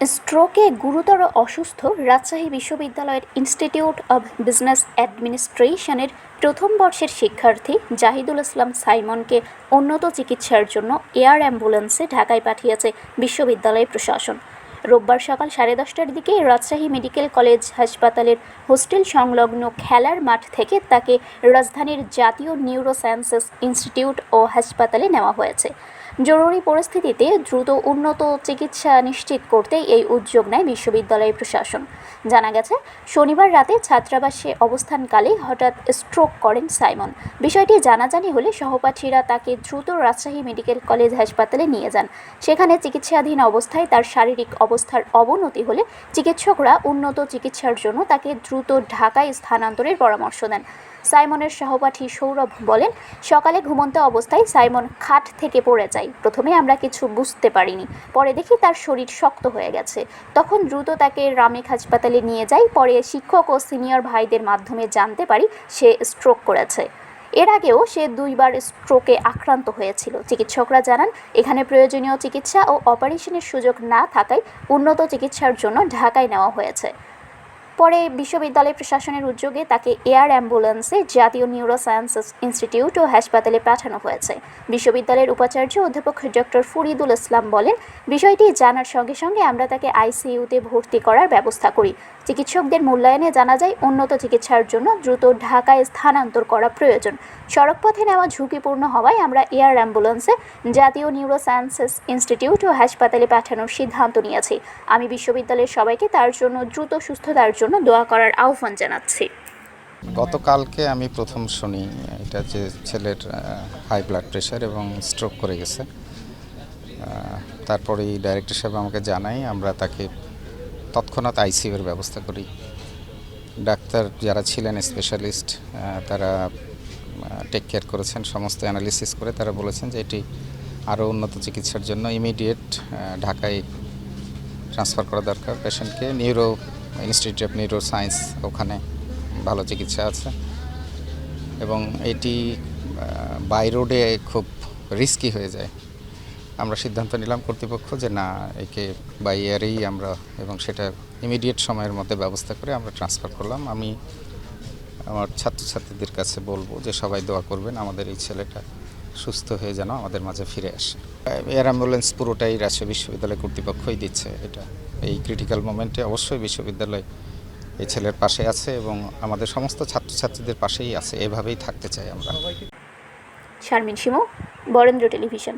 স্ট্রোকে গুরুতর অসুস্থ রাজশাহী বিশ্ববিদ্যালয়ের ইনস্টিটিউট অব বিজনেস অ্যাডমিনিস্ট্রেশনের প্রথম বর্ষের শিক্ষার্থী জাহিদুল ইসলাম সাইমনকে উন্নত চিকিৎসার জন্য এয়ার অ্যাম্বুলেন্সে ঢাকায় পাঠিয়েছে বিশ্ববিদ্যালয় প্রশাসন। রোববার সকাল 10:30টার দিকে রাজশাহী মেডিকেল কলেজ হাসপাতালের হোস্টেল সংলগ্ন খেলার মাঠ থেকে তাকে রাজধানীর জাতীয় নিউরোসায়েন্সেস ইনস্টিটিউট ও হাসপাতালে নেওয়া হয়েছে। জরুরি পরিস্থিতিতে দ্রুত উন্নত চিকিৎসা নিশ্চিত করতে এই উদ্যোগ নেয় বিশ্ববিদ্যালয় প্রশাসন। জানা গেছে, শনিবার রাতে ছাত্রাবাসে অবস্থানকালে হঠাৎ স্ট্রোক করেন সাইমন। বিষয়টি জানাজানি হলে সহপাঠীরা তাকে দ্রুত রাজশাহী মেডিকেল কলেজ হাসপাতালে নিয়ে যান। সেখানে চিকিৎসাধীন অবস্থায় তার শারীরিক অবস্থার অবনতি হলে চিকিৎসকরা উন্নত চিকিৎসার জন্য তাকে দ্রুত ঢাকায় স্থানান্তরের পরামর্শ দেন। সাইমনের সহপাঠী সৌরভ বলেন, সকালে ঘুমন্ত অবস্থায় সাইমন খাট থেকে পড়ে যায়। প্রথমে আমরা কিছু বুঝতে পারিনি, পরে দেখি তার শরীর শক্ত হয়ে গেছে। তখন দ্রুত তাকে রামেক হাসপাতালে নিয়ে যাই। পরে শিক্ষক ও সিনিয়র ভাইদের মাধ্যমে জানতে পারি সে স্ট্রোক করেছে। এর আগেও সে 2বার স্ট্রোকে আক্রান্ত হয়েছিল। চিকিৎসকরা জানান, এখানে প্রয়োজনীয় চিকিৎসা ও অপারেশনের সুযোগ না থাকায় উন্নত চিকিৎসার জন্য ঢাকায় নেওয়া হয়েছে। পরে বিশ্ববিদ্যালয় প্রশাসনের উদ্যোগে তাকে এয়ার অ্যাম্বুলেন্সে জাতীয় নিউরোসায়েন্সেস ইনস্টিটিউট ও হাসপাতালে পাঠানো হয়েছে। বিশ্ববিদ্যালয়ের উপাচার্য অধ্যাপক ডক্টর ফরিদুল ইসলাম বলেন, বিষয়টি জানার সঙ্গে সঙ্গে আমরা তাকে আইসিইউতে ভর্তি করার ব্যবস্থা করি। চিকিৎসকদের মূল্যায়নে জানা যায় উন্নত চিকিৎসার জন্য দ্রুত ঢাকায় স্থানান্তর করা প্রয়োজন। সড়কপথে নেওয়া ঝুঁকিপূর্ণ হওয়ায় আমরা এয়ার অ্যাম্বুলেন্সে জাতীয় নিউরোসায়েন্সেস ইনস্টিটিউট ও হাসপাতালে পাঠানোর সিদ্ধান্ত নিয়েছি। আমি বিশ্ববিদ্যালয়ের সবাইকে তার জন্য দ্রুত সুস্থতার জন্য দোয়া করার আহ্বান জানাচ্ছি। গতকালকে আমি প্রথম শুনি এটা যে ছেলের হাই ব্লাড প্রেশার এবং স্ট্রোক করে গেছে। তারপরেই ডাইরেক্টর সাহেব আমাকে জানাই, আমরা তাকে তৎক্ষণাৎ আইসিইউর ব্যবস্থা করি। ডাক্তার যারা ছিলেন স্পেশালিস্ট তারা টেক কেয়ার করেছেন, সমস্ত অ্যানালিসিস করে তারা বলেছেন যে এটি আরও উন্নত চিকিৎসার জন্য ইমিডিয়েট ঢাকায় ট্রান্সফার করা দরকার পেশেন্টকে। ইনস্টিটিউট অফ নিউরো সায়েন্স, ওখানে ভালো চিকিৎসা আছে এবং এটি বাই রোডে খুব রিস্কি হয়ে যায়। আমরা সিদ্ধান্ত নিলাম কর্তৃপক্ষ যে না, একে বাই এয়ারেই আমরা, এবং সেটা ইমিডিয়েট সময়ের মধ্যে ব্যবস্থা করে আমরা ট্রান্সফার করলাম। আমি আমার ছাত্রছাত্রীদের কাছে বলবো যে সবাই দোয়া করবেন আমাদের এই ছেলেটা সুস্থ হয়ে যেন আমাদের মাঝে ফিরে আসে। এয়ার অ্যাম্বুলেন্স পুরোটাই রাজশাহী বিশ্ববিদ্যালয় কর্তৃপক্ষই দিচ্ছে। এটা এই ক্রিটিক্যাল মোমেন্টে অবশ্যই বিশ্ববিদ্যালয় এই ছেলের পাশে আছে এবং আমাদের সমস্ত ছাত্রছাত্রীদের পাশেই আছে। এভাবেই থাকতে চাই আমরা। শারমিন শিমু, বরেন্দ্র টেলিভিশন।